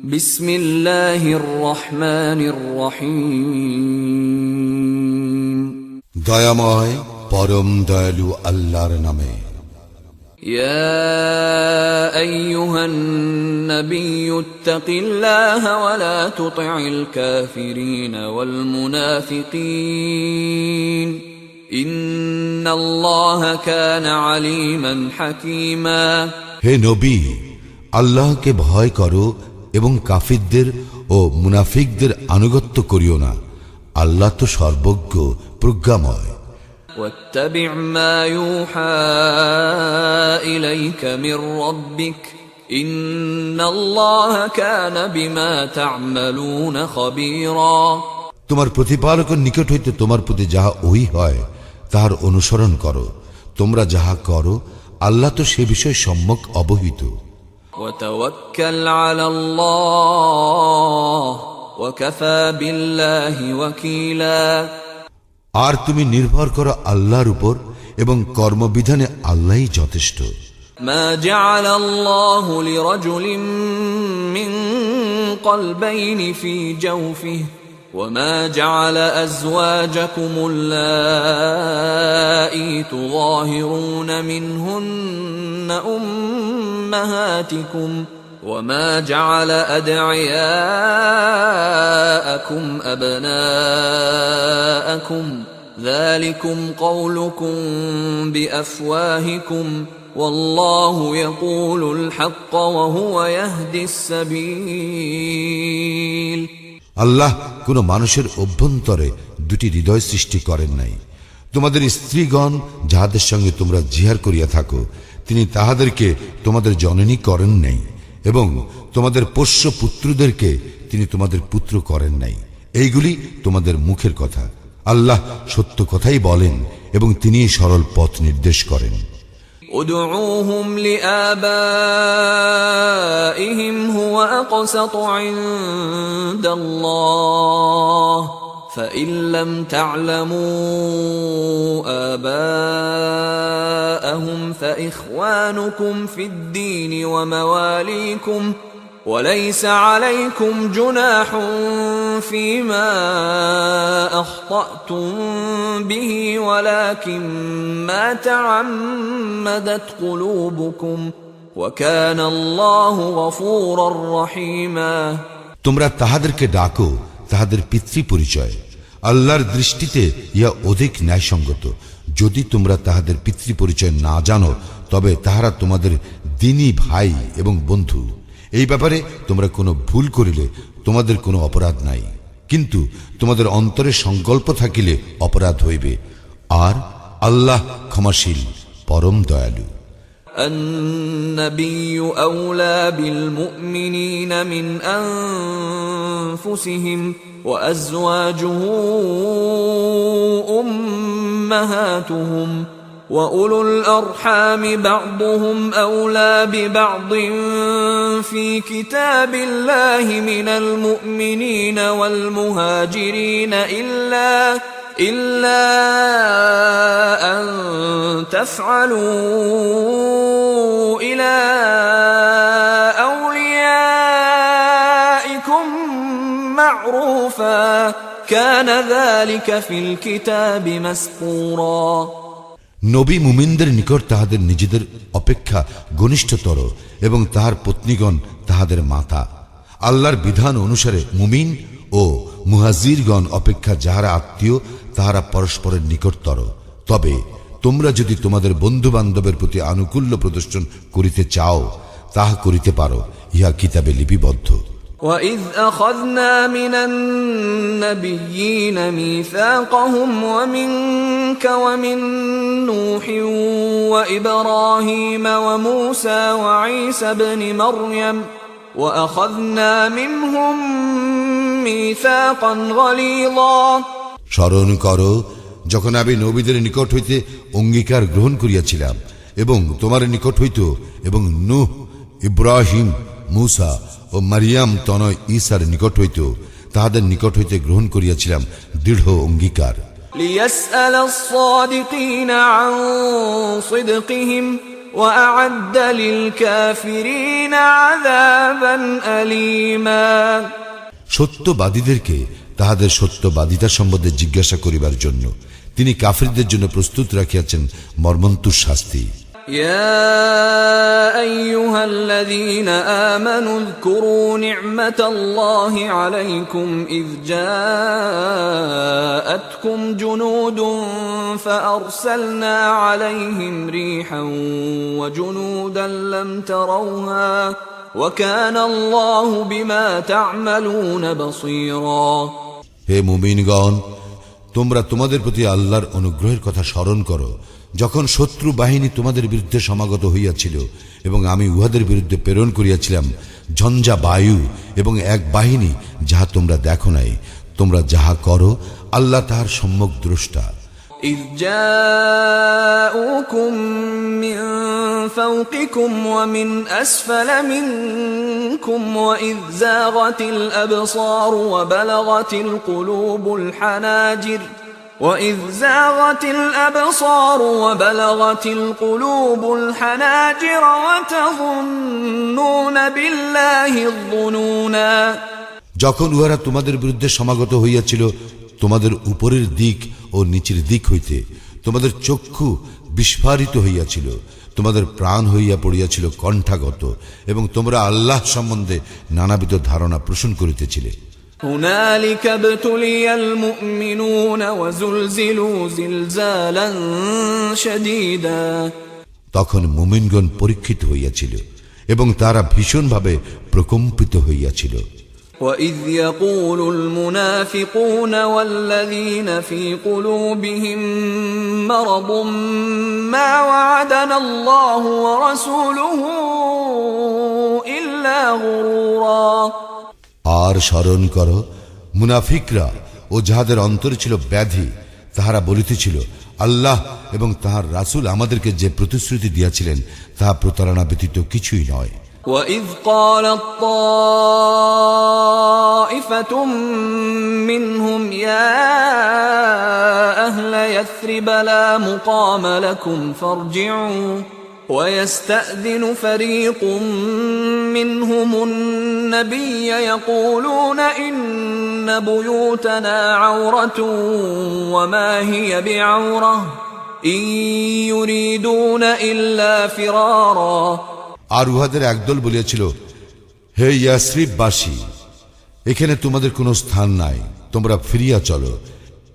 বিসমিল্লাহির রহমানির রহিম। দয়াময় পরম দয়ালু আল্লাহর নামে। ইয়া আইয়ুহান নাবিয়্যু ইত্তাকিল্লাহা ওয়া লা তুতি'ল কাফিরিন ওয়াল মুনাফিকিন ইন্নাল্লাহা কানা আলীমান হাকীমা। হে নবী, আল্লাহকে ভয় করো এবং কাফিরদের ও মুনাফিকদের আনুগত্য করিও না। আল্লাহ তো সর্বজ্ঞ প্রজ্ঞাময়। واتبع ما يوحى إليك من ربك إن الله كان بما تعملون خبيرا। তোমার প্রতিপালকের নিকট হইতে তোমার প্রতি যাহা ওহী হয় তাহার অনুসরণ করো। তোমরা যাহা করো আল্লাহ তো সে বিষয়ে সম্যক অবহিত। وتوكل على الله وكفى بالله وكيلا। আর তুমি নির্ভর করো আল্লাহর উপর এবং কর্মবিধানে আল্লাহই যথেষ্ট। ما جعل الله لرجل من قلبين في جوفه وما جعل أزواجكم اللائي تظاهرون منهن أمهاتكم وما جعل أدعياءكم أبناءكم ذلكم قولكم بأفواهكم والله يقول الحق وهو يهدي السبيل। আল্লাহ কোন মানুষের অভ্যন্তরে দুটি হৃদয় সৃষ্টি করেন নাই। তোমাদের স্ত্রীগণ যাহাদের সঙ্গে তোমরা জিহার করিয়া থাকো তিনি তাহাদেরকে তোমাদের জননী করেন নাই এবং তোমাদের পোষ্য পুত্রদেরকে তিনি তোমাদের পুত্র করেন নাই। এইগুলি তোমাদের মুখের কথা। আল্লাহ সত্য কথাই বলেন এবং তিনি সরল পথ নির্দেশ করেন। ادعوهم لآبائهم هو أقسط عند الله فإن لم تعلموا آباءهم فإخوانكم في الدين ومواليكم وليس عليكم جناح فيما أخطأتم به ولكن ما تعمدت قلوبكم وكان الله غفورا رحيما। তোমরা তাহাদেরকে ডাকো তাহাদের পিতৃ পরিচয়। আল্লাহর দৃষ্টিতে ইহা অধিক ন্যায়সঙ্গত। যদি তোমরা তাহাদের পিতৃ পরিচয় না জানো তবে তাহারা তোমাদের দ্বীনী ভাই এবং বন্ধু। এই ব্যাপারে তোমরা কোনো ভুল করিলে তোমাদের কোনো অপরাধ নাই, কিন্তু তোমাদের অন্তরে সংকল্প থাকিলে অপরাধ হইবে। আর আল্লাহ ক্ষমাশীল পরম দয়ালু। النبي أولى بالمؤمنين من أنفسهم وأزواجه أمهاتهم وأولو الأرحام بعضهم أولى ببعض في كتاب الله من المؤمنين والمهاجرين إلا أن تفعلوا إلى أوليائكم معروفا كان ذلك في الكتاب مسطورا। নবী মুমিনদের নিকট তাহাদের নিজেদের অপেক্ষা ঘনিষ্ঠতর এবং তাহার পত্নীগণ তাহাদের মাতা। আল্লাহর বিধান অনুসারে মুমিন ও মুহাজিরগণ অপেক্ষা যাহারা আত্মীয় তাহারা পরস্পরের নিকটতর। তবে তোমরা যদি তোমাদের বন্ধু বান্ধবের প্রতি আনুকূল্য প্রদর্শন করিতে চাও তাহা করিতে পারো, ইহা কিতাবে লিপিবদ্ধ। وَإِذْ أَخَذْنَا مِنَ النَّبِيِّينَ مِيثَاقَهُمْ وَمِنكَ وَمِن نُّوحٍ وَإِبْرَاهِيمَ وَمُوسَى وَعِيسَى ابْنِ مَرْيَمَ وَأَخَذْنَا مِنْهُم مِيثَاقًا غَلِيظًا। স্মরণ করো যখন আমি নবীদের নিকট হইতে অঙ্গীকার গ্রহণ করিয়াছিলাম এবং তোমার নিকট হইত এবং নূহ, ইব্রাহিম, মূসা ও মারিয়াম তনয় ঈসার নিকট হইত তাহাদের নিকট হইতে গ্রহণ করিয়াছিলাম দৃঢ় অঙ্গীকার। লিয়াসআল আস-সাদিকিনা আন সিদকিহিম وأعد للكافرين عذابا أليما সত্যবাদীদেরকে তাহাদের সত্যবাদিতা সম্বন্ধে জিজ্ঞাসা করিবার জন্য তিনি কাফিরদের জন্য প্রস্তুত রাখিয়াছেন মর্মন্তুর শাস্তি। يا أيها الذين آمنوا اذكروا نعمة الله عليكم إذ جاءتكم جنود فأرسلنا عليهم ريحا وجنودا لم تروها وكان الله بما تعملون بصيرا হে মুমিনগণ, তোমরা তোমাদের প্রতি আল্লাহর অনুগ্রহের কথা স্মরণ করো যখন শত্রু বাহিনী তোমাদের বিরুদ্ধে সমাগত হইয়াছিল এবং আমি উহাদের বিরুদ্ধে প্রেরণ করিয়াছিলাম ঝঞ্ঝা বায়ু এবং এক বাহিনী যাহা তোমরা দেখো নাই। তোমরা যাহা করো আল্লাহ তাহার সম্যক দ্রষ্টা। إذ جاءوكم من فوقكم ومن أسفل منكم وإذ زاغت الأبصار وبلغت القلوب الحناجر وإذ زاغت الأبصار وبلغت القلوب الحناجر وتظنون بالله الظنونا যখন উহারা তোমাদের বিরুদ্ধে সমাগত হইয়াছিল তোমাদের উপরের দিক ও নিচের দিক হইতে তোমাদের চক্ষু বিস্ফারিত হইয়াছিল, তোমাদের প্রাণ হইয়া পড়িয়াছিল কণ্ঠাগত এবং তোমরা আল্লাহ সম্বন্ধে নানাবিধ ধারণা পোষণ করিতেছিলে। هنالك ابتلي المؤمنون وزلزلوا زلزالا شديدا তখন মুমিনগণ পরীক্ষিত হইয়াছিল এবং তারা ভীষণভাবে প্রকম্পিত হইয়াছিল। وإذ يقول المنافقون والذين في قلوبهم مرض ما وعدنا الله ورسوله إلا غرورا আর স্মরণ করো মুনাফিকরা ও যাহাদের অন্তরে ছিল ব্যাধি তাহারা বলিতেছিল, আল্লাহ এবং তাহার রাসূল আমাদেরকে যে প্রতিশ্রুতি দিয়াছিলেন তাহা প্রতারণা ব্যতীত কিছুই নয়। وَإِذْ قَالَتْ طَائِفَةٌ مِّنْهُمْ يَا أَهْلَ يَثْرِبَ لَا مُقَامَ لَكُمْ فَارْجِعُوا وَيَسْتَأْذِنُ فَرِيقٌ مِّنْهُمُ النَّبِيَّ يَقُولُونَ إِنَّ بُيُوتَنَا عَوْرَةٌ وَمَا هِيَ بِعَوْرَةٍ إِن يُرِيدُونَ إِلَّا فِرَارًا আর উহাদের একদল বলিয়াছিল, হে ইয়াসরিববাসী, এখানে তোমাদের কোনো স্থান নাই, তোমরা ফিরিয়া চলো।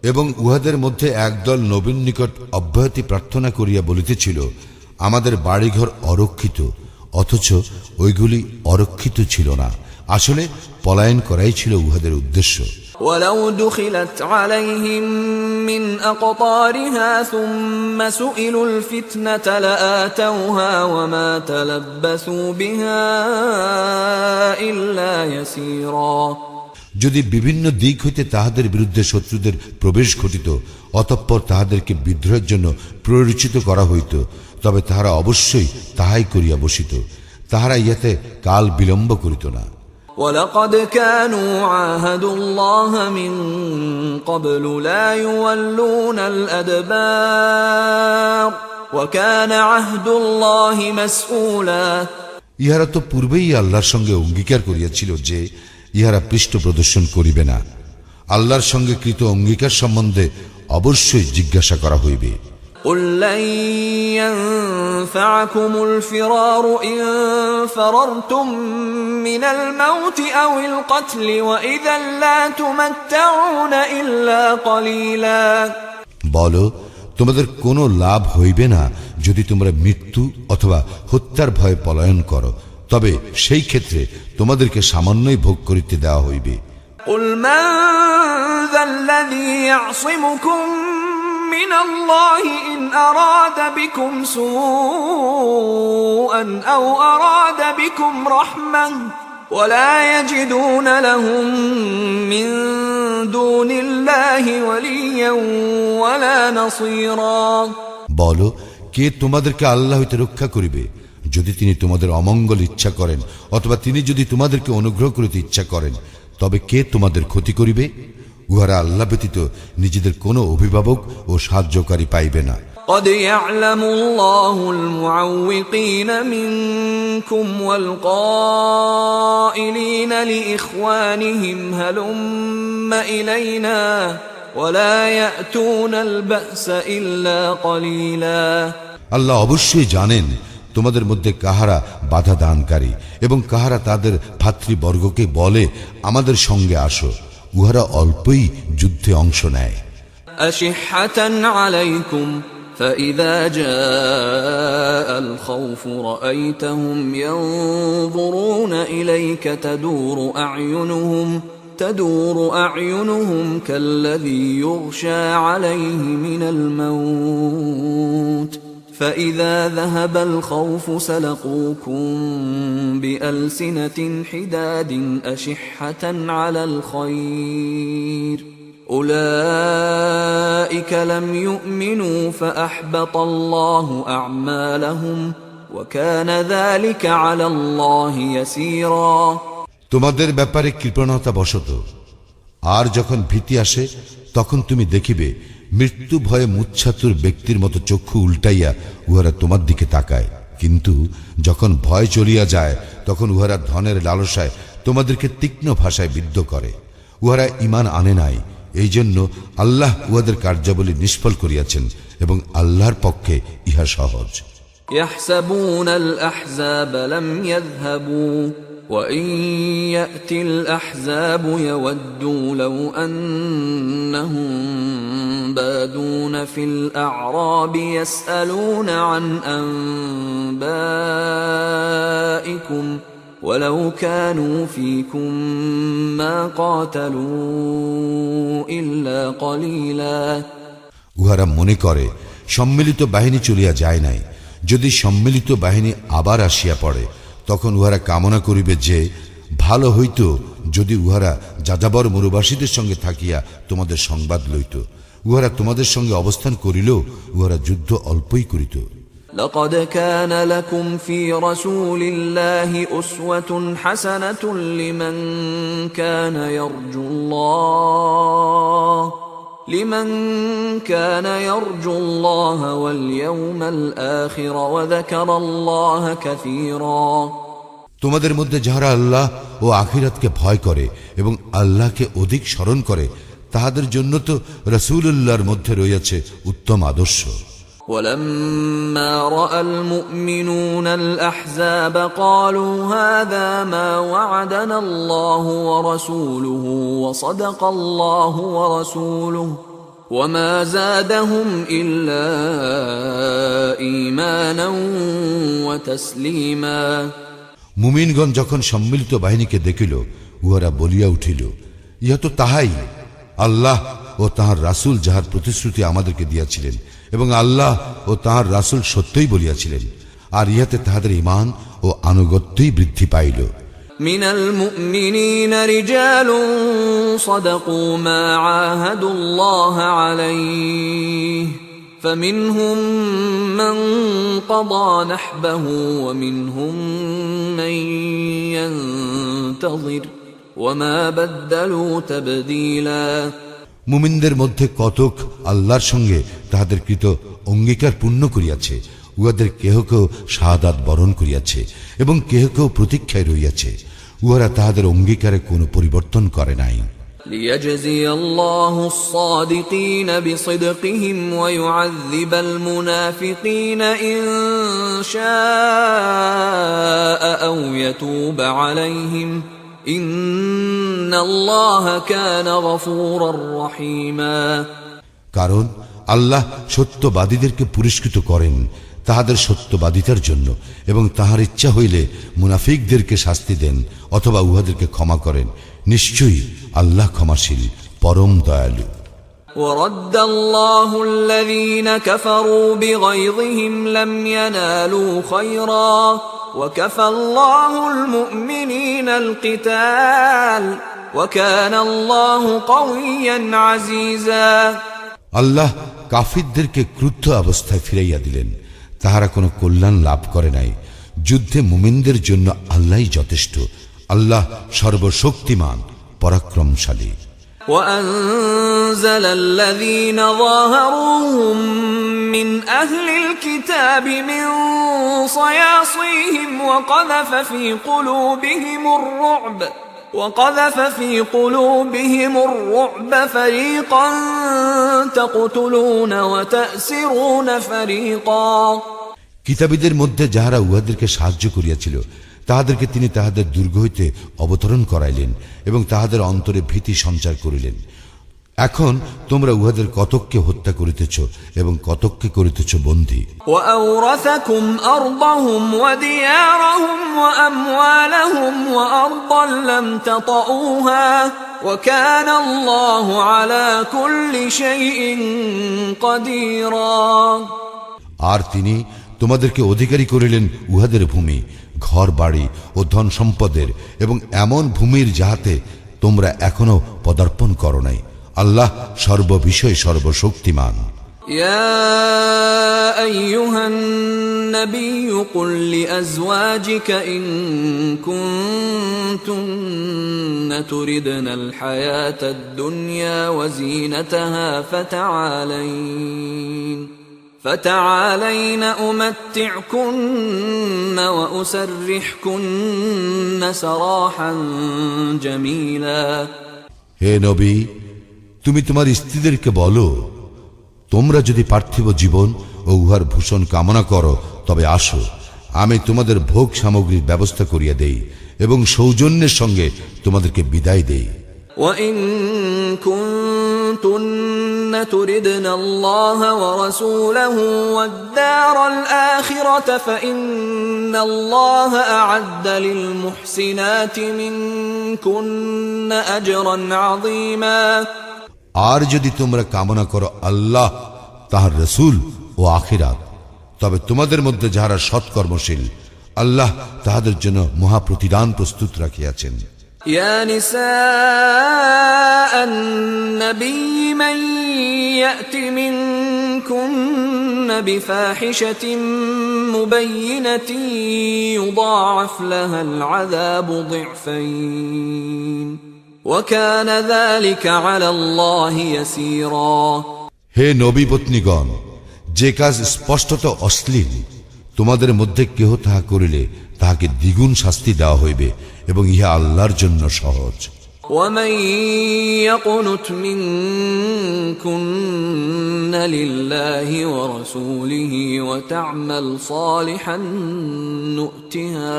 এবং উহাদের মধ্যে একদল নবীর নিকট অব্যাহতি প্রার্থনা করিয়া বলিতেছিল, আমাদের বাড়িঘর অরক্ষিত, অথচ ওইগুলি অরক্ষিত ছিল না। আসলে পলায়ন করাই ছিল উহাদের উদ্দেশ্য। ولو دخلت عليهم من أقطارها ثم سئلوا الفتنة لآتوها وما تلبثوا بها إلا يسيرا যদি বিভিন্ন দিক হইতে তাহাদের বিরুদ্ধে শত্রুদের প্রবেশ ঘটিত অতঃপর তাহাদেরকে বিদ্রোহের জন্য প্ররোচিত করা হইত, তবে তাহারা অবশ্যই তাহাই করিয়া বসিত, তাহারা ইহাতে কাল বিলম্ব করিত না। وَلَقَدْ كَانُوا عَاهَدُوا اللَّهَ مِن قَبْلُ لَا يُوَلُّونَ الْأَدْبَارَ وَكَانَ عَهْدُ اللَّهِ مَسْئُولًا ইহারা তো পূর্বেই আল্লাহর সঙ্গে অঙ্গীকার করিয়াছিল যে ইহারা পৃষ্ঠ প্রদর্শন করিবে না। আল্লাহর সঙ্গে কৃত অঙ্গীকার সম্বন্ধে অবশ্যই জিজ্ঞাসা করা হইবে। قُل لَّن يَنفَعَكُمُ الْفِرَارُ إِن فَرَرْتُم مِّنَ الْمَوْتِ أَوِ الْقَتْلِ وَإِذًا لَّا تُمَتَّعُونَ إِلَّا قَلِيلًا বলো, তোমাদের কোনো লাভ হইবে না যদি তোমরা মৃত্যু অথবা হত্যার ভয়ে পলায়ন করো, তবে সেই ক্ষেত্রে তোমাদেরকে সামান্যই ভোগ করিতে দেওয়া হইবে। قُلْ مَن ذَا الَّذِي يَعْصِمُكُم مِّنَ اللَّهِ إِنْ أَرَادَ بِكُمْ سُوءًا أَوْ أَرَادَ بِكُمْ رَحْمَةً وَلَا يَجِدُونَ لَهُم مِّن دُونِ اللَّهِ وَلِيًّا وَلَا نَصِيرًا বলো, কে তোমাদেরকে আল্লাহ হইতে রক্ষা করিবে যদি তিনি তোমাদের অমঙ্গল ইচ্ছা করেন, অথবা তিনি যদি তোমাদেরকে অনুগ্রহ করিতে ইচ্ছা করেন, তবে কে তোমাদের ক্ষতি করিবে? উহারা আল্লাহ ব্যতীত নিজেদের কোনো অভিভাবক ও সাহায্যকারী পাইবে না। قد يعلم الله المعوقين منكم والقائلين لإخوانهم هلم إلينا ولا يأتون البأس إلا قليلا আল্লাহ অবশ্যই জানেন তোমাদের মধ্যে কাহারা বাধা দানকারী এবং কাহারা তাদের ভাতৃবর্গকে বলে আমাদের সঙ্গে আসো, উহারা অল্পই যুদ্ধে অংশ নেয়। أشحة عليكم فإذا جاء الخوف رأيتهم ينظرون إليك تدور أعينهم كالذي يغشى عليه من الموت فإذا ذهب الخوف سلقوكم بألسنة حداد أشحة على الخير أولئك لم يؤمنوا فأحبط الله أعمالهم وكان ذلك على الله يسيرا তোমাদের ব্যাপারে কৃপণতা বশত আর যখন ভীতি আসে তখন তুমি দেখিবে মৃত্যু ভয়ে মুচ্ছাতুর ব্যক্তির মতো চক্ষু উল্টাইয়া উহারা তোমার দিকে তাকায়, কিন্তু যখন ভয় চলিয়া যায় তখন উহারা ধনের লালসায় তোমাদেরকে তীক্ষ্ণ ভাষায় বিদ্ধ করে। উহারা ঈমান আনে নাই, এই জন্য আল্লাহ উহাদের কার্যাবলী নিষ্ফল করিয়াছেন এবং আল্লাহর পক্ষে ইহা সহজ। يحسبون الأحزاب لم يذهبوا وإن يأتي الأحزاب يودوا لو أنهم بادون في الأعراب يسألون عن أنبائكم ولو كانوا فيكم ما قاتلوا إلا قليلا উহারা মনে করে সম্মিলিত বাহিনী চলিয়া যায় নাই, যদি সম্মিলিত বাহিনী আবার আসিয়া পড়ে তখন উহারা কামনা করিবে যে ভালো হইত যদি উহারা যাযাবর মরুবাসীদের সঙ্গে থাকিয়া তোমাদের সংবাদ লইত। উহারা তোমাদের সঙ্গে অবস্থান করিলেও উহারা যুদ্ধ অল্পই করিত। لقد كان لكم في رسول الله أسوة حسنة لمن كان يرجو الله واليوم الآخر وذكر الله كثيرا তোমাদের মধ্যে যাহারা আল্লাহ ও আখিরাতকে ভয় করে এবং আল্লাহকে অধিক স্মরণ করে তাহাদের জন্য তো রাসূলুল্লাহর মধ্যে রয়েছে উত্তম আদর্শ। ولما رأى المؤمنون الأحزاب قالوا هذا ما وعدنا الله ورسوله وصدق الله ورسوله وما زادهم إلا إيمانا وتسليما মুমিনগণ যখন সম্মিলিত বাহিনীকে দেখিল উহারা বলিয়া উঠিল, ইহা তো তাহাই আল্লাহ ও তাহার রাসূল যাহার প্রতিশ্রুতি আমাদেরকে দিয়াছিলেন এবং আল্লাহ ও তাহার রাসূল সত্যই বলিয়াছিলেন, আর ইহাতে তাহাদের ঈমান ও আনুগত্যই বৃদ্ধি পাইল। মিনাল মুমিনিনা রিজালুন সাদাকু মা আহাদুল্লাহ আলাইহি فمنهم من قضى نحبه ومنهم من ينتظر وما بدلوا تبديلا মুমিনদের মধ্যে কতক আল্লাহর সঙ্গে তাহাদের কৃত অঙ্গীকার পূর্ণ করিয়াছে, উহাদের কেহ কেউ শাহাদাত বরণ করিয়াছে এবং কেহ কেউ প্রতীক্ষায় রইয়াছে, উহারা তাহাদের অঙ্গীকারে কোনো পরিবর্তন করে নাই। ليجزي الله الصادقين بصدقهم ويعذب المنافقين إن شاء أو يتوب عليهم إن الله كان غفورا رحيما কারণ আল্লাহ সত্যবাদীদেরকে পুরস্কৃত করেন তাহাদের সত্যবাদিতার জন্য এবং তাহার ইচ্ছা হইলে মুনাফিকদেরকে শাস্তি দেন অথবা উহাদেরকে ক্ষমা করেন। নিশ্চয়ই আল্লাহ ক্ষমাশীল, পরম দয়ালু। ورد الله الذين كفروا بغيظهم لم ينالوا خيرا وكفى الله المؤمنين القتال وكان الله قويا عزيزا আল্লাহ কাফিরদেরকে ক্রুদ্ধ অবস্থায় ফিরাইয়া দিলেন, তাহারা কোনো কল্যাণ লাভ করে নাই। যুদ্ধে মুমিনদের জন্য আল্লাহই যথেষ্ট। আল্লাহ সর্বশক্তিমান, পরাক্রমশালী। وأنزل الذين ظاهروهم من أهل الكتاب من صياصيهم وقذف في قلوبهم الرعب فريقا تقتلون وتأسرون فريقا। কিতাবীদের মধ্যে যাহারা উহাদেরকে সাহায্য করিয়াছিল তাহাদেরকে তিনি তাহাদের দুর্গ হইতে অবতরণ করাইলেন এবং তাহাদের অন্তরে ভীতি সঞ্চার করিলেন। এখন তোমরা উহাদের কতককে হত্যা করিতেছ এবং কতককে করিতেছ বন্দী। وأورثكم أرضهم وديارهم وأموالهم وأرضا لم تطئوها وكان الله على كل شيء قديرا। আর তিনি তোমাদেরকে অধিকারী করিলেন উহাদের ভূমি, ঘর বাড়ি ও ধন সম্পদের, এবং এমন ভূমির যাহাতে তোমরা এখনো পদার্পণ করো নাই। আল্লাহ সর্ববিষয়ে সর্বশক্তিমান। يا أيها النبي قل لأزواجك إن كنتن تردن الحياة الدنيا وزينتها فتعالين أمتعكن وأسرحكن سراحا جميلا। হে নবী, তুমি তোমার স্ত্রীদেরকে বলো, তোমরা যদি পার্থিব জীবন ও উহার ভূষণ কামনা করো তবে আসো, আমি তোমাদের ভোগ সামগ্রীর ব্যবস্থা করিয়া দেই এবং সৌজন্যের সঙ্গে তোমাদেরকে বিদায় দেই। وَإِن كُنتُنَّ تُرِدْنَ اللَّهَ وَرَسُولَهُ وَالدَّارَ الْآخِرَةَ فَإِنَّ اللَّهَ أَعَدَّ لِلْمُحْسِنَاتِ مِنكُنَّ أَجْرًا عَظِيمًا। আর যদি তোমরা কামনা করো আল্লাহ, তাহার রাসূল ও আখিরাত, তবে তোমাদের মধ্যে যাহারা সৎকর্মশীল আল্লাহ তাহাদের জন্য মহাপ্রতিদান প্রস্তুত রাখিয়াছেন। يا نساء النبي من يأت منكن بفاحشة مبينة يضاعف لها العذاب ضعفين وكان ذلك على الله يسيرا। হে নবী পত্নীগণ, যে কাজ স্পষ্টত অশ্লীল তোমাদের মধ্যে কেহ তাহা করিলে তাহাকে দ্বিগুণ শাস্তি দেওয়া হইবে এবং ইহা আল্লাহর জন্য সহজ। ومن يقنت منكن لله ورسوله وتعمل صالحا نؤتها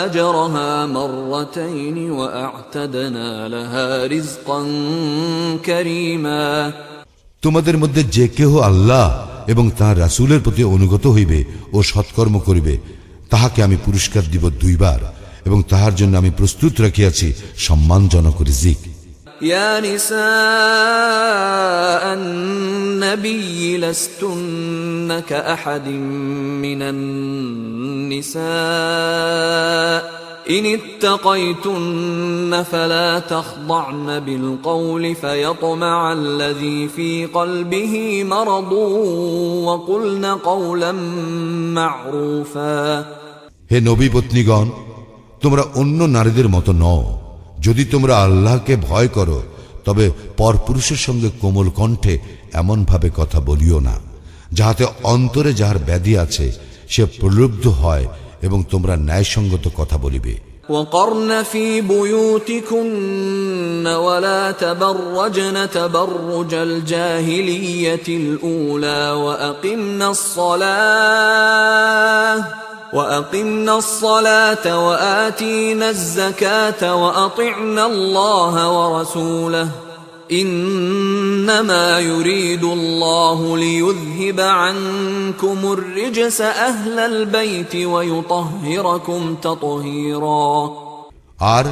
أجرها مرتين وأعتدنا لها رزقا كريما। তোমাদের মধ্যে যে কেহ আল্লাহ এবং তাঁর রাসূলের প্রতি অনুগত হইবে ও সৎকর্ম করিবে তাহাকে আমি পুরস্কার দিব দুইবার, এবং তাহার জন্য আমি প্রস্তুত রাখিয়াছি সম্মানজনক রিজিক। يا نساء النبي لستن كأحد من النساء إن اتقيتن فلا تخضعن بالقول فيطمع الذي في قلبه مرض وقلن قولا معروفا। হে নবী পত্নীগণ, তোমরা অন্য নারীদের মতো নও। যদি তোমরা আল্লাহকে ভয় করো তবে পরপুরুষের সঙ্গে কোমল কণ্ঠে এমন ভাবে কথা বলিও না যাহাতে অন্তরে যাহার ব্যাধি আছে সে প্রলুব্ধ হয়, এবং তোমরা ন্যায়সঙ্গত কথা বলিবে। وقرن في بيوتكن ولا تبرجن تبرج الجاهلية الأولى وأقمنا الصلاة وآتينا الزكاة وأطعنا الله ورسوله إنما يريد الله ليذهب عنكم الرجس أهل البيت ويطهركم تطهيرا। আর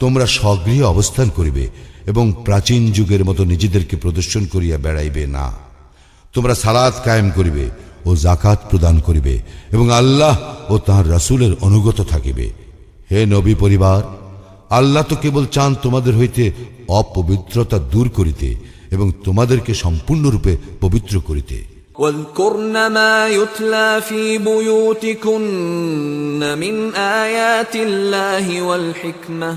তোমরা স্বগৃহে অবস্থান করিবে এবং প্রাচীন যুগের মতো নিজেদেরকে প্রদর্শন করিয়া বেড়াইবে না। তোমরা সালাত কায়েম করিবে ও যাকাত প্রদান করিবে এবং আল্লাহ ও তাঁর রাসূলের অনুগত থাকিবে। হে নবী পরিবার, আল্লাহ তো কেবল চান তোমাদের হইতে অপবিত্রতা দূর করিতে এবং তোমাদেরকে সম্পূর্ণরূপে পবিত্র করিতে। واذكرن ما يتلى في بيوتكن من آيات الله والحكمة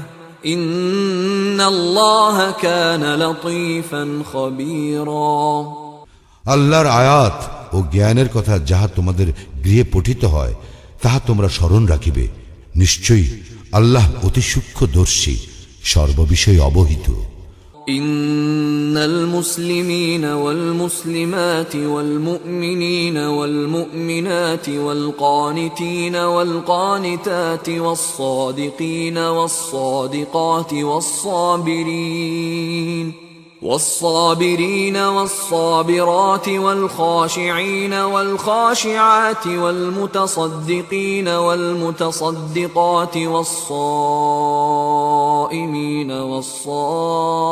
إن الله كان لطيفا خبيرا আল্লাহর আয়াত ও জ্ঞানের কথা যাহা তোমাদের গৃহে পঠিত হয় তাহা তোমরা স্মরণ রাখিবে। নিশ্চয়ই আল্লাহ অতি সূক্ষ্মদর্শী, সর্ববিষয়ে অবহিত। إن المسلمين والمسلمات والمؤمنين والمؤمنات والقانتين والقانتات والصادقين والصادقات والصابرين والصابرات والخاشعين والخاشعات والمتصدقين والمتصدقات والصائمين والصائمات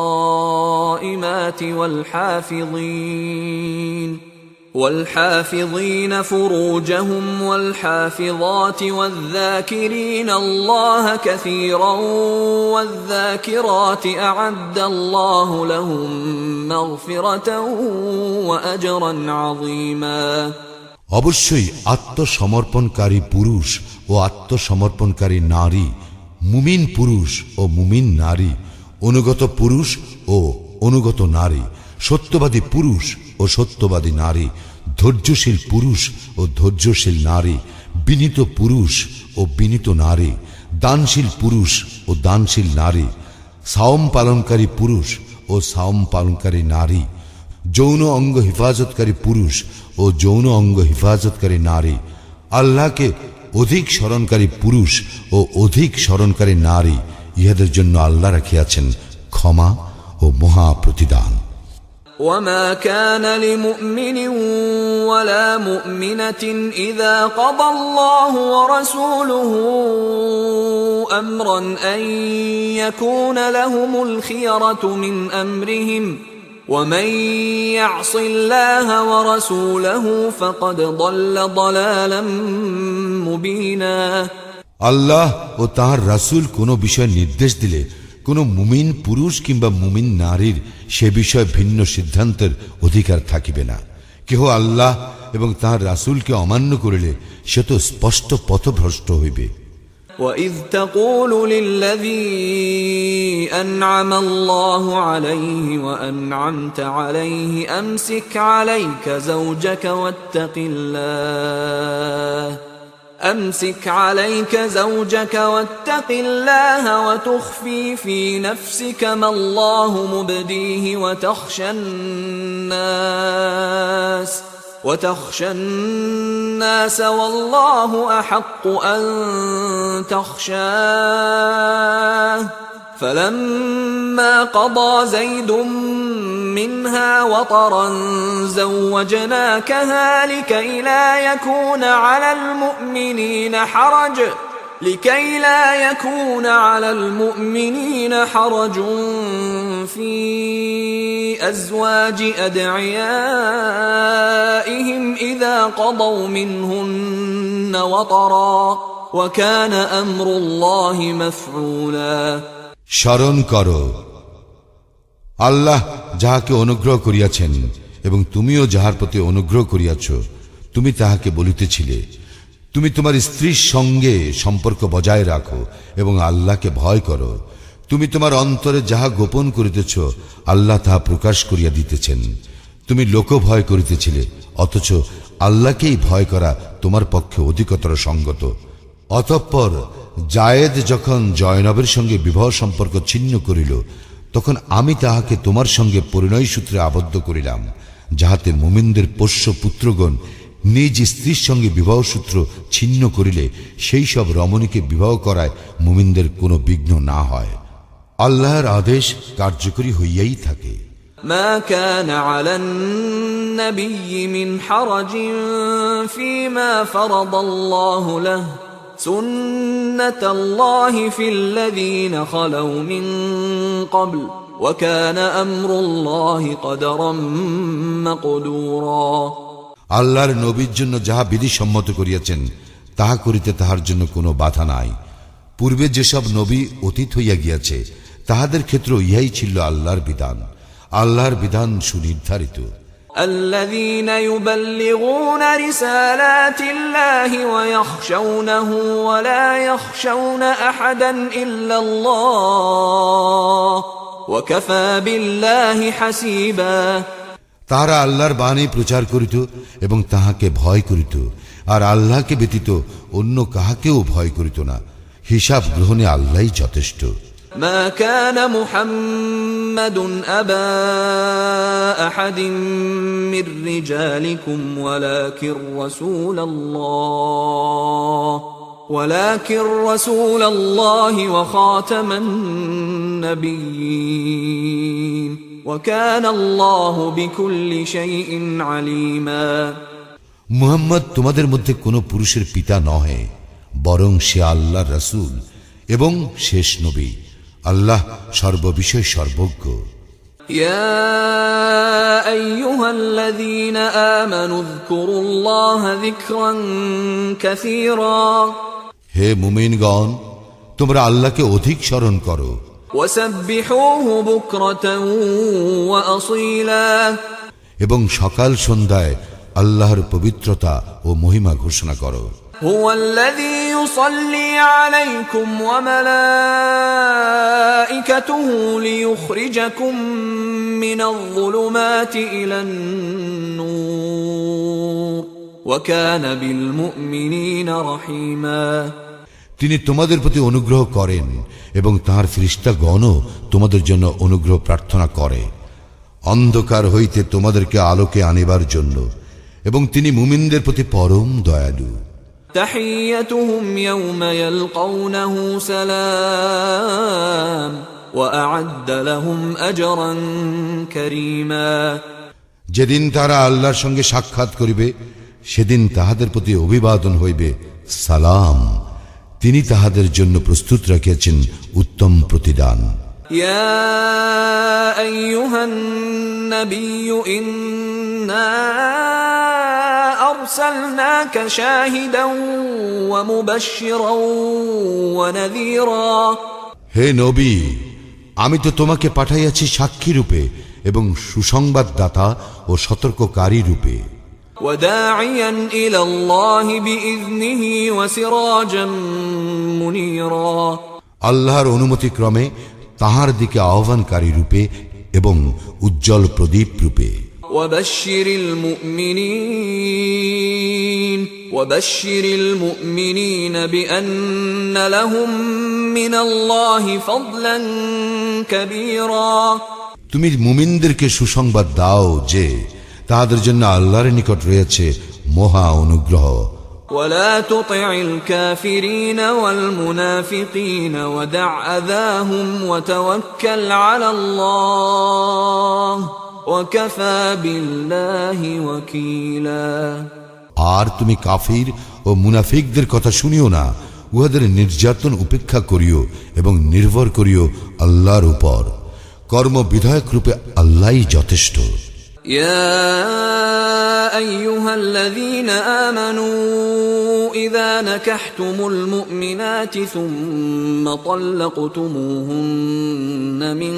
والحافظين فروجهم والحافظات والذاكرين الله كثيرا والذاكرات أعد الله لهم مغفرة وأجرا عظيما অবশ্যই আত্মসমর্পণকারী পুরুষ ও আত্মসমর্পণকারী নারী, মুমিন পুরুষ ও মুমিন নারী, অনুগত পুরুষ ও অনুগত নারী, সত্যবাদী পুরুষ ও সত্যবাদী নারী, ধৈর্যশীল পুরুষ ও ধৈর্যশীল নারী, বিনীত পুরুষ ও বিনীত নারী, দানশীল পুরুষ ও দানশীল নারী, সাওম পালনকারী পুরুষ ও সাওম পালনকারী নারী, যৌন অঙ্গ হেফাজতকারী পুরুষ ও যৌন অঙ্গ হেফাজতকারী নারী, আল্লাহকে অধিক স্মরণকারী পুরুষ ও অধিক স্মরণকারী নারী, ইহাদের জন্য আল্লাহ রাখিয়াছেন ক্ষমা ও মহা প্রতিদান। وما كان لمؤمن ولا مؤمنة إذا قضى الله ورسوله أمرا أن يكون لهم الخيرة من أمرهم ومن يعص الله ورسوله فقد ضل ضلالا مبينا আল্লাহ ও তাঁর রাসূল কোনো বিষয় নির্দেশ দিলে কোনো মুমিন পুরুষ কিংবা মুমিন নারীর সে বিষয়ে ভিন্ন সিদ্ধান্তের অধিকার থাকিবে না। কেহ আল্লাহ এবং তাঁর রাসূলকে অমান্য করিলে সে তো স্পষ্ট পথভ্রষ্ট হইবে। وَإِذْ تَقُولُ لِلَّذِي أَنْعَمَ اللَّهُ عَلَيْهِ وَأَنْعَمْتَ عَلَيْهِ أَمْسِكْ عَلَيْكَ زوجك واتق الله وتخفي في نفسك ما الله مبديه وتخشى الناس والله أحق أن تخشاه فلما قضى زيد منها وطرا زوجناكها لكي لا يكون على المؤمنين حرج في أزواج أدعيائهم إذا قضوا منهن وطرا وكان أمر الله مفعولا স্মরণ করো, আল্লাহ যাহাকে অনুগ্রহ করিয়াছেন এবং তুমিও যাহার প্রতি অনুগ্রহ করিয়াছ, তুমি তাহাকে বলিতেছিলে, তুমি তোমার স্ত্রীর সঙ্গে সম্পর্ক বজায় রাখো এবং আল্লাহকে ভয় করো। তুমি তোমার অন্তরে যাহা গোপন করিতেছ আল্লাহ তাহা প্রকাশ করিয়া দিতেছেন। তুমি লোক ভয় করিতেছিলে, অথচ আল্লাহকেই ভয় করা তোমার পক্ষে অধিকতর সঙ্গত। অতঃপর জায়েদ যখন জয়নবের সঙ্গে বিবাহ সম্পর্ক ছিন্ন করিল, তখন আমি তাহাকে তোমার সঙ্গে পরিণয় সূত্রে আবদ্ধ করিলাম, যাহাতে মুমিনদের পোষ্য পুত্রগণ নিজ স্ত্রীর সঙ্গে বিবাহ সূত্র ছিন্ন করিলে সেই সব রমণীকে বিবাহ করায় মুমিনদের কোনো বিঘ্ন না হয়। আল্লাহর আদেশ কার্যকরী হইয়াই থাকে। ما كان على النبي من حرج فيما فرض الله له سنة الله في الذين خلوا من قبل وكان أمر الله قدرا مقدورا আল্লাহর নবীর জন্য যাহা বিধি সম্মত করিয়াছেন তাহা করিতে তাহার জন্য কোনো বাধা নাই। পূর্বে যেসব নবী অতীত হইয়া গিয়াছে তাহাদের ক্ষেত্রে ইহাই ছিল আল্লাহর বিধান। আল্লাহর বিধান সুনির্ধারিত, الذين يبلغون رسالات الله ويخشونه ولا يخشون أحدا إلا الله وكفى بالله حسيبا তারা আল্লাহর বাণী প্রচার করিত এবং তাহাকে ভয় করিত, আর আল্লাহকে ব্যতীত অন্য কাহাকেও ভয় করিত না। হিসাব গ্রহণে আল্লাহই যথেষ্ট। ما كان محمد أبا أحد من رجالكم ولكن رسول الله وخاتم النبيين وكان الله بكل شيء عليما মুহাম্মদ তোমাদের মধ্যে কোনো পুরুষের পিতা নহে, বরং সে আল্লাহর রাসূল এবং শেষ নবী। আল্লাহ সর্ববিষয় সর্বজ্ঞ। يا أيها الذين آمنوا اذكروا الله ذكرا كثيرا হে মুমিনগণ, তোমরা আল্লাহকে অধিক স্মরণ করো وسبحوه بكرة وأصيلا এবং সকাল সন্ধ্যায় আল্লাহর পবিত্রতা ও মহিমা ঘোষণা করো। هو الذي يصلي عليكم وملائكته ليخرجكم من الظلمات إلى النور وكان بالمؤمنين رحيما তিনি তোমাদের প্রতি অনুগ্রহ করেন এবং তাঁর ফেরেশতাগণও তোমাদের জন্য অনুগ্রহ প্রার্থনা করে, অন্ধকার হইতে তোমাদেরকে আলোকে আনিবার জন্য, এবং তিনি মুমিনদের প্রতি পরম দয়ালু। تحيتهم يوم يلقونه سلام وأعد لهم أجرا كريما যেদিন তারা আল্লাহর সঙ্গে সাক্ষাৎ করিবে, সেদিন তাহাদের প্রতি অভিবাদন হইবে সালাম। তিনি তাহাদের জন্য প্রস্তুত রাখিয়াছেন উত্তম প্রতিদান। يا أيها النبي إنا أرسلناك شاهدا ومبشرا ونذيرا হে নবী, আমি তো তোমাকে পাঠাইয়াছি সাক্ষী রূপে এবং সুসংবাদদাতা ও সতর্ককারী রূপে। وداعيا إلى الله بإذنه وسراجا منيرا আল্লাহর অনুমতিক্রমে তাহার দিকে আহ্বানকারী রূপে এবং উজ্জ্বল প্রদীপ রূপে। وبشر المؤمنين بأن لهم من الله فضلا كبيرا তুমি মুমিনদেরকে সুসংবাদ দাও যে তাহাদের জন্য আল্লাহর নিকট রয়েছে মহা অনুগ্রহ। ولا تطع الكافرين والمنافقين ودع أذاهم وتوكل على الله وكفى بالله وكيلا আর তুমি কাফির ও মুনাফিকদের কথা শুনিও না, উহাদের নির্যাতন উপেক্ষা করিও এবং নির্ভর করিও আল্লাহর উপর। কর্ম বিধায়ক রূপে আল্লাহই যথেষ্ট। يا أيها الذين آمنوا إذا نكحتم المؤمنات ثم طلقتموهن من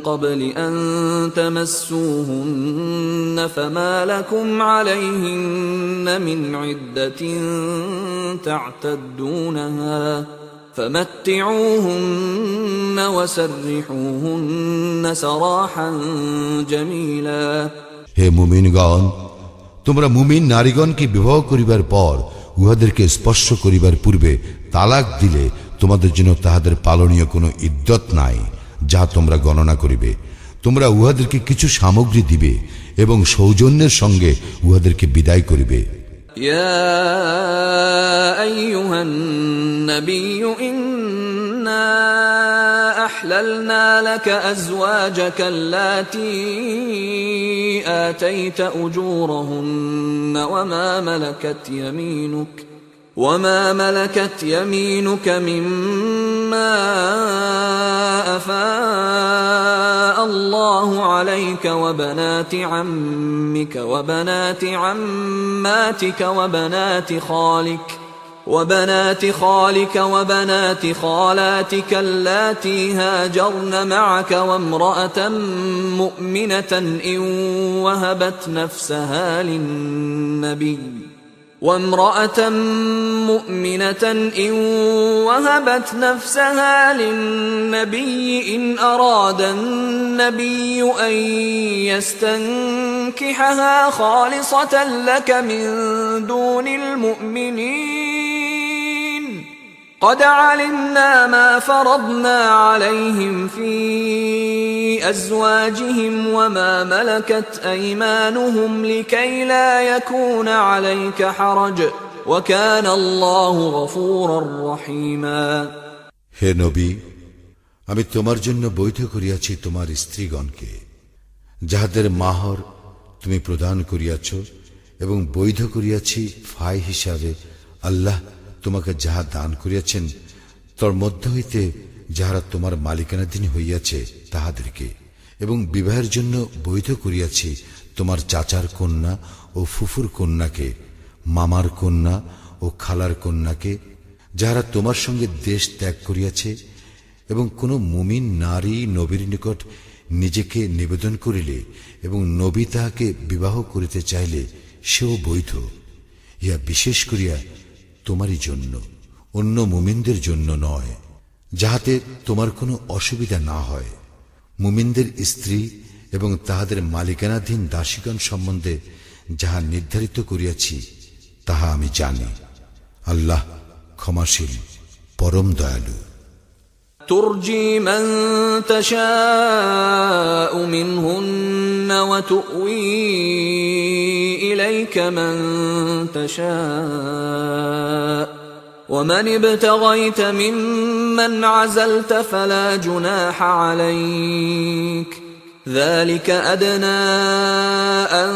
قبل أن تمسوهن فما لكم عليهن من عدة تعتدونها فمتعوهن وسرحوهن سراحا جميلا হে মুমিনগণ, তোমরা মুমিন নারীগণকে বিবাহ করিবার পর উহাদেরকে স্পর্শ করিবার পূর্বে তালাক দিলে তোমাদের জন্য তাহাদের পালনীয় কোনো ইদ্যত নাই, যা তোমরা গণনা করিবে। তোমরা উহাদেরকে কিছু সামগ্রী দিবে এবং সৌজন্যের সঙ্গে উহাদেরকে বিদায় করিবে। يا أيها النبي إنا أحللنا لك أزواجك اللاتي آتيت أجورهن وما ملكت يمينك مما أفاء الله عليك وبنات عمك وبنات عماتك وبنات خالك وبنات خالك وبنات خالاتك اللاتي هاجرن معك وامرأة مؤمنة إن وهبت نفسها للنبي إن أراد النبي أن يستنكحها خالصة لك من دون المؤمنين قد علمنا ما فرضنا عليهم في أزواجهم وما ملكت أيمانهم لكي لا يكون عليك حرج وكان الله غفورا رحيما হে নবী, আমি তোমার জন্য বৈধ করিয়াছি তোমার স্ত্রীগণকে, যাহাদের মাহর তুমি প্রদান করিয়াছ, এবং বৈধ করিয়াছি ফাই হিসাবে আল্লাহ তোমাকে যাহা দান করিয়াছেন তোর মধ্য হইতে যাহারা তোমার মালিকানাধীন হইয়াছে তাহাদেরকে, এবং বিবাহের জন্য বৈধ করিয়াছি তোমার চাচার কন্যা ও ফুফুর কন্যাকে, মামার কন্যা ও খালার কন্যাকে, যাহারা তোমার সঙ্গে দেশ ত্যাগ করিয়াছে, এবং কোন মুমিন নারী নবীর নিকট নিজেকে নিবেদন করিলে এবং নবী তাহাকে বিবাহ করিতে চাইলে সেও বৈধ। ইহা বিশেষ করিয়া তোমারই জন্য, অন্য মুমিনদের জন্য নয়, যাহাতে তোমার কোনো অসুবিধা না হয়। মুমিনদের স্ত্রী এবং তাহাদের মালিকানাধীন দাসীগণ সম্বন্ধে যাহা নির্ধারিত করিয়াছি তাহা আমি জানি। আল্লাহ ক্ষমাশীল, পরম দয়ালু। ترجي من تشاء منهن وتؤوي إليك من تشاء ومن ابتغيت ممن عزلت فلا جناح عليك ذلك أدنى أن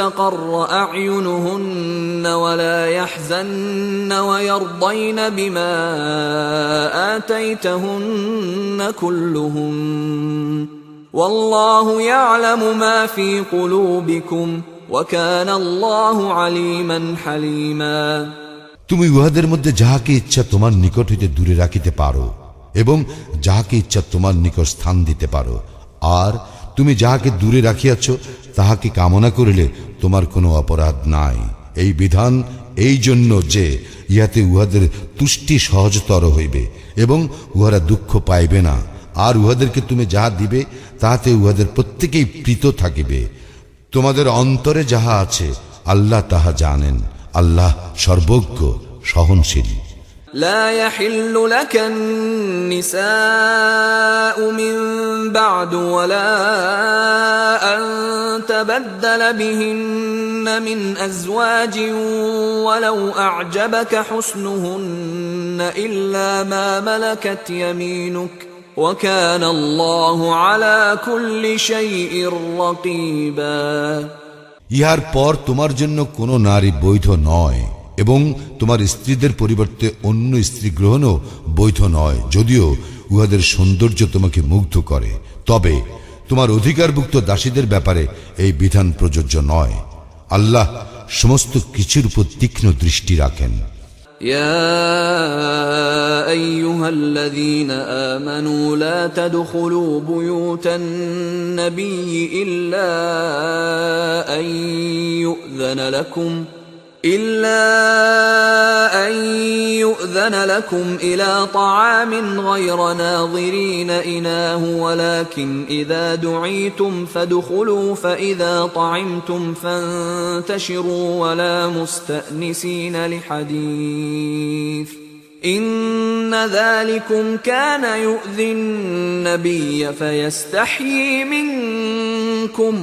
تقر أعينهن ولا يحزن ويرضين بما آتيتهن كلهم والله يعلم ما في قلوبكم وكان الله عليما حليما তুমি উহাদের মধ্যে যাহাকে ইচ্ছা তোমার নিকট হইতে দূরে রাখিতে পারো এবং যাহাকে ইচ্ছা তোমার নিকট স্থান দিতে পারো, আর তুমি যাহাকে দূরে রাখিয়াছ তাহাকে কামনা করিলে তোমার কোনো অপরাধ নাই। এই বিধান এই জন্য যে ইহাতে উহাদের তুষ্টি সহজতর হইবে এবং উহারা দুঃখ পাইবে না, আর উহাদেরকে তুমি যাহা দিবে তাহাতে উহাদের প্রত্যেকেই প্রীত থাকিবে। তোমাদের অন্তরে যাহা আছে আল্লাহ তাহা জানেন। আল্লাহ সর্বজ্ঞ, সহনশীল। لا يحل لك النساء من بعد ولا أن تبدل بهن من أزواج ولو أعجبك حسنهن إلا ما ملكت يمينك وكان الله على كل شيء رقيبا ইহার পর তোমার জন্য কোন নারী বৈধ নয় এবং তোমার স্ত্রীদের পরিবর্তে অন্য স্ত্রী গ্রহণও বৈধ নয়, যদিও উহাদের সৌন্দর্য তোমাকে মুগ্ধ করে। তবে তোমার অধিকারভুক্ত দাসীদের ব্যাপারে এই বিধান প্রযোজ্য নয়। আল্লাহ সমস্ত কিছুর উপর তীক্ষ্ণ দৃষ্টি রাখেন। يا أيها الذين آمنوا لا تدخلوا بيوت النبي إلا أن يؤذن لكم إلى طعام غير ناظرين إناه ولكن إذا دعيتم فادخلوا فإذا طعمتم فانتشروا ولا مستأنسين لحديث إن ذلكم كان يؤذي النبي فيستحيي منكم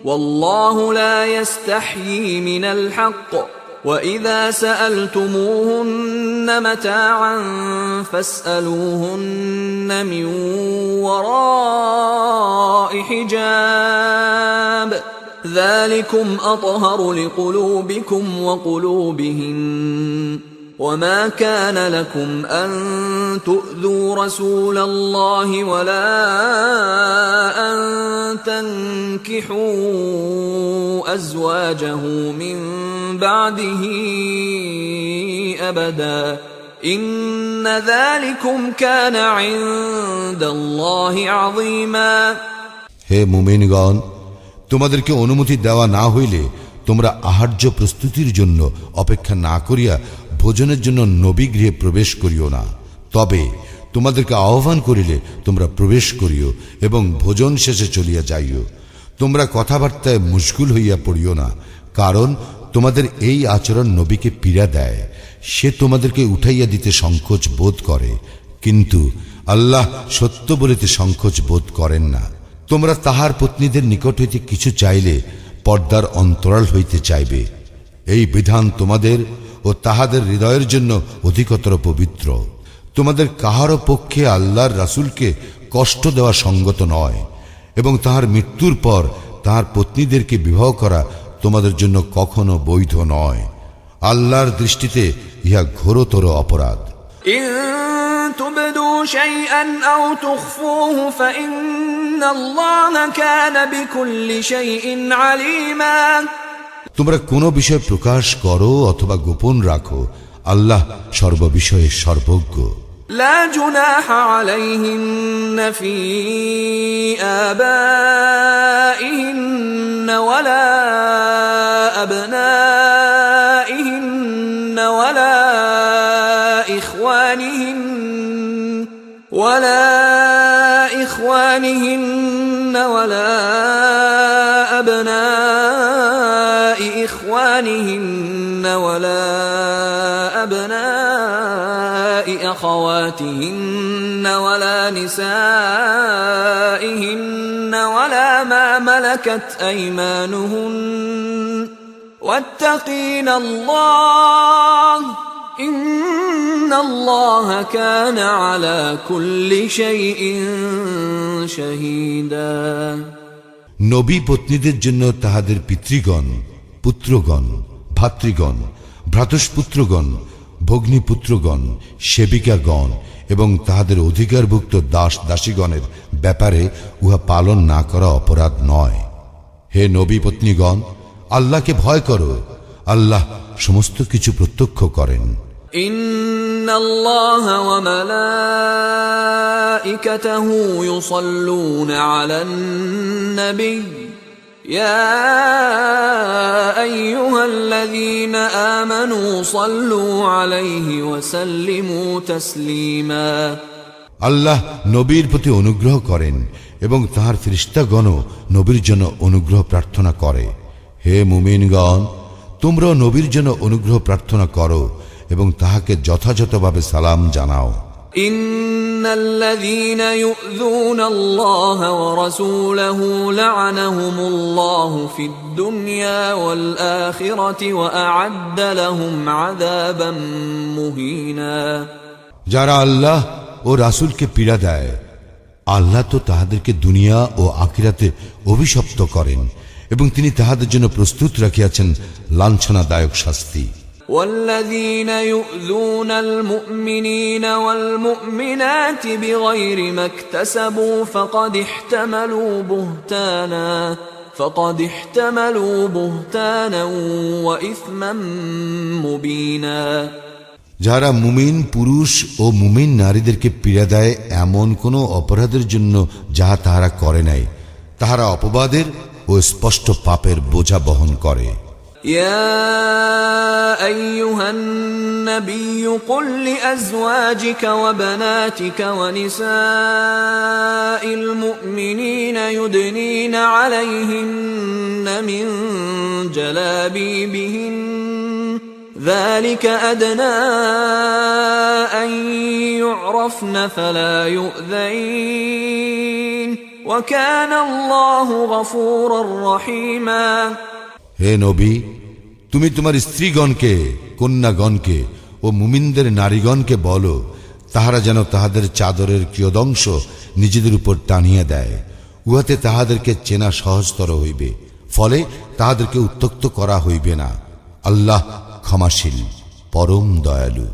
والله لا يستحيي من الحق وإذا سألتموهن متاعا فاسألوهن من وراء حجاب ذلكم أطهر لقلوبكم وقلوبهن وما كان لكم أن تؤذوا رسول الله ولا أن تنكحوا أزواجه من بعده أبدا إن ذلكم كان عند الله عظيما হে মুমিনগণ, তোমাদেরকে অনুমতি দেওয়া না হইলে তোমরা আহার্য প্রস্তুতির জন্য অপেক্ষা না করিয়া ভোজনের জন্য নবী গৃহে প্রবেশ করিও না। তবে তোমাদেরকে আহ্বান করিলে তোমরা প্রবেশ করিও এবং ভোজন শেষে চলিয়া যাইও। তোমরা কথাবার্তায় মুশগুল হইয়া পড়িও না, কারণ তোমাদের এই আচরণ নবীকে পীড়া দেয়। সে তোমাদেরকে উঠাইয়া দিতে সংকোচ বোধ করে, কিন্তু আল্লাহ সত্য বলিতে সংকোচ বোধ করেন না। তোমরা তাহার পত্নীদের নিকট হইতে কিছু চাইলে পর্দার অন্তরাল হইতে চাইবে। এই বিধান তোমাদের ও তাহাদের হৃদয়ের জন্য অধিকতর পবিত্র। তোমাদের কাহারও পক্ষে আল্লাহর রাসূলকে কষ্ট দেওয়া সঙ্গত নয়, এবং তাহার মৃত্যুর পর তাহার পত্নীদেরকে বিবাহ করা তোমাদের জন্য কখনো বৈধ নয়। আল্লাহর দৃষ্টিতে ইহা ঘোরতর অপরাধ। إن تبدوا شيئا أو تخفوه فإن الله كان بكل شيء عليما তোমরা কোনো বিষয় প্রকাশ করো অথবা গোপন রাখো, আল্লাহ সর্ববিষয়ে সর্বজ্ঞ। لا جناح عليهن في آبائهن ولا أبنائهن ولا إخوانهن ولا أبناء إخوانهن ولا أبناء أخواتهن ولا نسائهن ولا ما ملكت أيمانهن واتقين الله إن الله كان على كل شيء شهيدا নবী পত্নীদের জন্য তাহাদের পিতৃগণ, পুত্রগণ, ভাতৃগণ, ভ্রাতুষ্পুত্রগণ, ভগ্নীপুত্রগণ, সেবিকাগণ এবং তাহাদের অধিকারভুক্ত দাস দাসীগণের ব্যাপারে উহা পালন না করা অপরাধ নয়। হে নবী পত্নীগণ, আল্লাহকে ভয় করো, আল্লাহ সমস্ত কিছু প্রত্যক্ষ করেন। إن الله وملائكته يصلون على النبي يا أيها الذين آمنوا صلوا عليه وسلموا تسليما আল্লাহ নবীর প্রতি অনুগ্রহ করেন এবং তাহার ফেরেশতাগণও নবীর জন্য অনুগ্রহ প্রার্থনা করে। হে মুমিনগণ, তোমরাও নবীর জন্য অনুগ্রহ প্রার্থনা করো এবং তাহাকে যথাযথভাবে সালাম জানাও। ইন্নাল্লাযীনা ইউযুনা আল্লাহ ওয়া রাসূলাহু লা'আনাহুমুল্লাহু ফিদ দুনিয়া ওয়াল আখিরাতি ওয়া আ'আদ্দা লাহুম আযাবাম মুহিনা। যারা আল্লাহ ও রাসূলকে পীড়া দেয়, আল্লাহ তো তাহাদেরকে দুনিয়া ও আখিরাতে অভিশপ্ত করেন এবং তিনি তাহাদের জন্য প্রস্তুত রাখিয়াছেন লাঞ্ছনাদায়ক শাস্তি। والذين يؤذون المؤمنين والمؤمنات بغير ما اكتسبوا فقد احتملوا بهتانا وإثما مبينا যারা মুমিন পুরুষ ও মুমিন নারীদেরকে পীড়া দেয় এমন কোন অপরাধের জন্য যাহা তাহারা করে নাই, তাহারা অপবাদের ও স্পষ্ট পাপের বোঝা বহন করে। يا أيها النبي قل لأزواجك وبناتك ونساء المؤمنين يدنين عليهن من جلابيبهن ذلك أدنى أن يعرفن فلا يؤذين وكان الله غفورا رحيما হে নবী, তুমি তোমার স্ত্রীগণকে, কন্যাগণকে ও মুমিনদের নারীগণকে বলো, তাহারা যেন তাহাদের চাদরের কিয়দংশ নিজেদের উপর টানিয়া দেয়, উহাতে তাহাদেরকে চেনা সহজতর হইবে, ফলে তাহাদেরকে উত্ত্যক্ত করা হইবে না। আল্লাহ ক্ষমাশীল, পরম দয়ালু।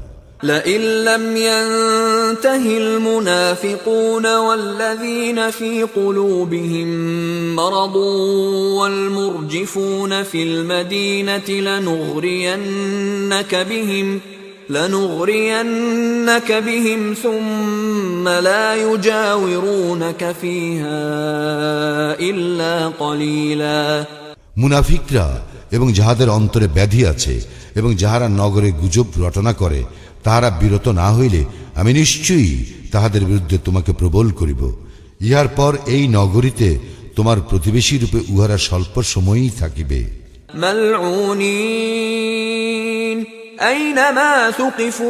لئن لم ينته المنافقون والذين في قلوبهم مرض والمرجفون في المدينة لنغرينك بهم ثم لا يجاورونك فيها إلا قليلا মুনাফিকরা এবং যাহাদের অন্তরে ব্যাধি আছে এবং যাহারা নগরে গুজব রটনা করে, তাহারা বিরত না হইলে আমি নিশ্চয়ই তাহাদের বিরুদ্ধে তোমাকে প্রবল করিব। ইহার পর এই নগরীতে তোমার প্রতিবেশী রূপে উহারা স্বল্প সময়ই থাকিবে। মালউনিন আইনামা সুকিফু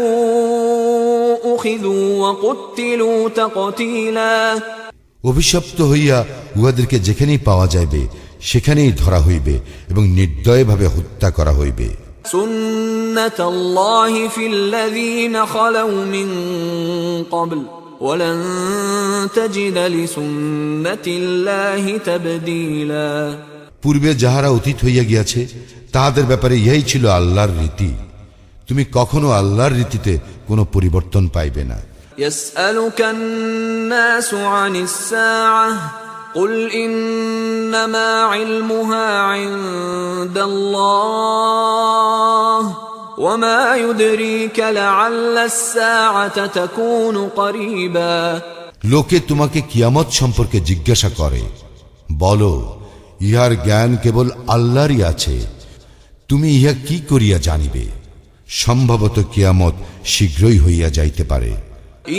উখিযু ওয়া কুতিলু তাকতীলা, অভিশপ্ত হইয়া উহাদেরকে যেখানেই পাওয়া যাইবে সেখানেই ধরা হইবে এবং নির্দয়ভাবে হত্যা করা হইবে। সুন্নাতাল্লাহি ফিল্লাযীনা খালাউ মিন ক্বাবল ওয়া লান তাজিদা লিসুন্নাতিল্লাহি তাবদীলা, পূর্বে যাহারা অতীত হইয়া গিয়াছে তাহাদের ব্যাপারে ইহাই ছিল আল্লাহর রীতি, তুমি কখনো আল্লাহর রীতিতে কোনো পরিবর্তন পাইবে না। ইয়াসআলুকান নাসু আনিস সাআহ কুল ইন্নামা ইলমুহা ইনদাল্লাহ ওয়া মা ইউদরিকা লাআল্লাস সাআতা তাকুনু করিবা, লোকে তোমাকে কিয়ামত সম্পর্কে জিজ্ঞাসা করে, বলো ইহার জ্ঞান কেবল আল্লাহরই আছে, তুমি ইহা কি করিয়া জানিবে? সম্ভবত কিয়ামত শীঘ্রই হইয়া যাইতে পারে।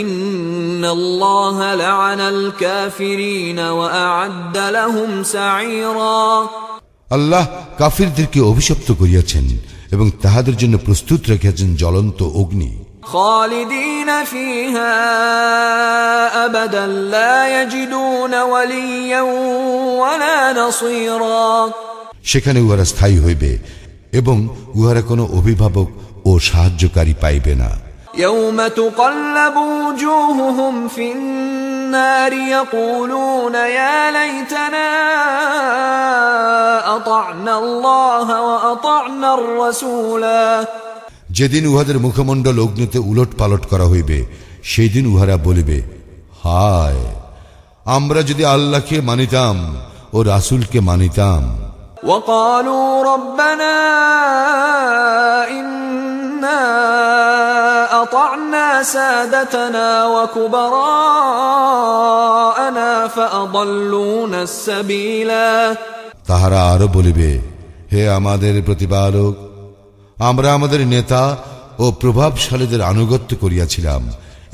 ইন্নাল্লাহা লাআনাল কাফিরিনা ওয়া আ'আদ্দা লাহুম সাঈরা, আল্লাহ কাফিরদেরকে অভিশপ্ত করিয়াছেন এবং তাহাদের জন্য প্রস্তুত রেখেছেন জ্বলন্ত অগ্নি। খালিদিনা ফিহা আবাদান লা ইয়াজিদুনা ওয়ালিয়্যান ওয়ালা নাসীরা, সেখানে উহারা স্থায়ী হইবে এবং উহারা কোনো অভিভাবক ও সাহায্যকারী পাইবে না। ইয়াওমা তুকাল্লাবু ওজুহুহুম ফিন-নারি ইয়াকুলুনা ইয়া লাইতানা আতা'না আল্লাহ ওয়া আতা'না আর-রাসূলা, যেদিন উহাদের মুখমণ্ডল অগ্নিতে উলট পালট করা হইবে সেই দিন উহারা বলিবে, হায় আমরা যদি আল্লাহকে মানিতাম ও রাসূলকে মানিতাম। وقالوا ربنا إنا أطعنا سادتنا وكبراءنا فأضلونا السبيلا, তাহারা আরো বলিবে, হে আমাদের প্রতিপালক, আমরা আমাদের নেতা ও প্রভাবশালীদের আনুগত্য করিয়াছিলাম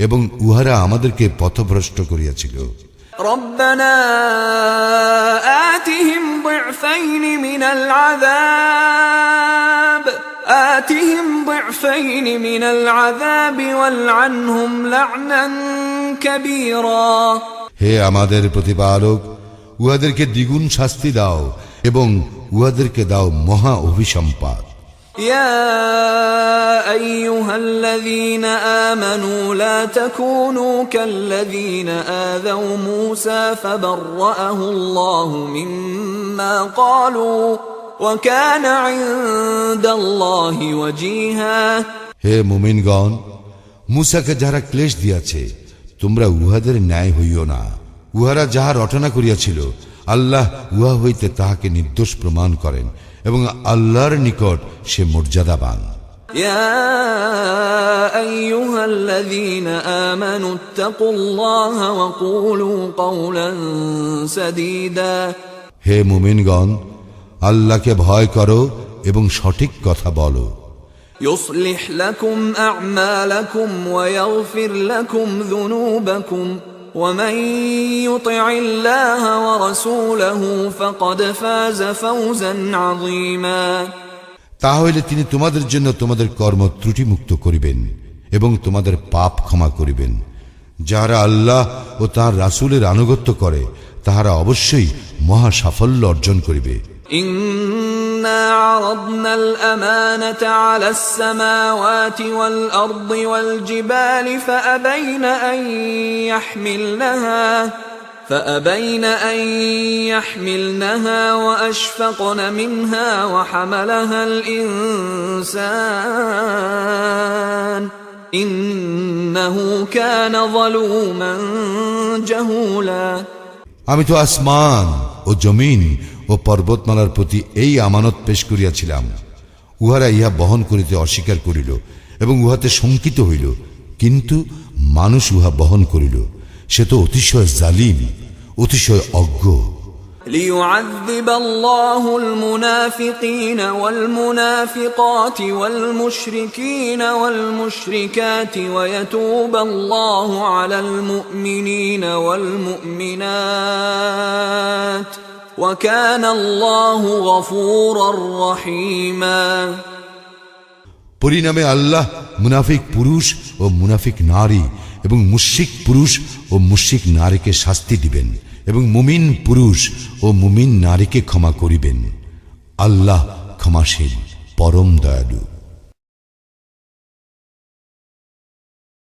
এবং উহারা আমাদেরকে পথভ্রষ্ট করিয়াছিল। ربنا آتهم ضعفين من العذاب والعنهم لعنا كبيرا, হে আমাদের প্রতিপালক, উহাদেরকে দ্বিগুণ শাস্তি দাও এবং উহাদেরকে দাও মহা অভিসম্পাত। يا أيها الذين آمنوا لا تكونوا كالذين آذوا موسى فبرأه الله مما قالوا وكان عند الله وجيها, হে মুমিনগণ, মূসাকে যারা ক্লেশ দিয়াছে তোমরা উহাদের ন্যায় হইও না। উহারা যাহা রটনা করিয়াছিল আল্লাহ উহা হইতে তাহাকে নির্দোষ প্রমাণ করেন এবং আল্লাহর নিকট সে মর্যাদাবান। يا أيها الذين آمنوا اتقوا الله وقولوا قولا سديدا, হে মুমিনগণ, আল্লাহকে ভয় করো এবং সঠিক কথা বলো। يصلح لكم أعمالكم ويغفر لكم ذنوبكم ومن يطع الله ورسوله فقد فاز فوزا عظيما, তাহলে তিনি তোমাদের জন্য তোমাদের কর্ম ত্রুটিমুক্ত করিবেন এবং তোমাদের পাপ ক্ষমা করিবেন। যারা আল্লাহ ও তাঁর রাসূলের আনুগত্য করে তাহারা অবশ্যই মহা সাফল্য অর্জন করিবে। إنا عرضنا الأمانة على السماوات والأرض والجبال فأبين أن يحملنها وأشفقن منها وحملها الإنسان إنه كان ظلوما جهولا আমি তো আসমান ও জমিন ও পর্বতমালার প্রতি এই আমানত পেশ করিয়াছিলাম, উহারা ইহা বহন করিতে অস্বীকার করিল এবং উহাতে শঙ্কিত হইল, কিন্তু মানুষ উহা বহন করিল। সে তো অতিশয় জালিম, অতিশয় অজ্ঞ। ليعذب الله المنافقين والمنافقات والمشركين والمشركات ويتوب الله على المؤمنين والمؤمنات وكان الله غفورا رحيما পরিণামে আল্লাহ মুনাফিক পুরুষ ও মুনাফিক নারী এবং মুশরিক পুরুষ ও মুশরিক নারীকে শাস্তি দিবেন এবং মুমিন পুরুষ ও মুমিন নারীকে ক্ষমা করিবেন। আল্লাহ ক্ষমাশীল, পরম দয়ালু।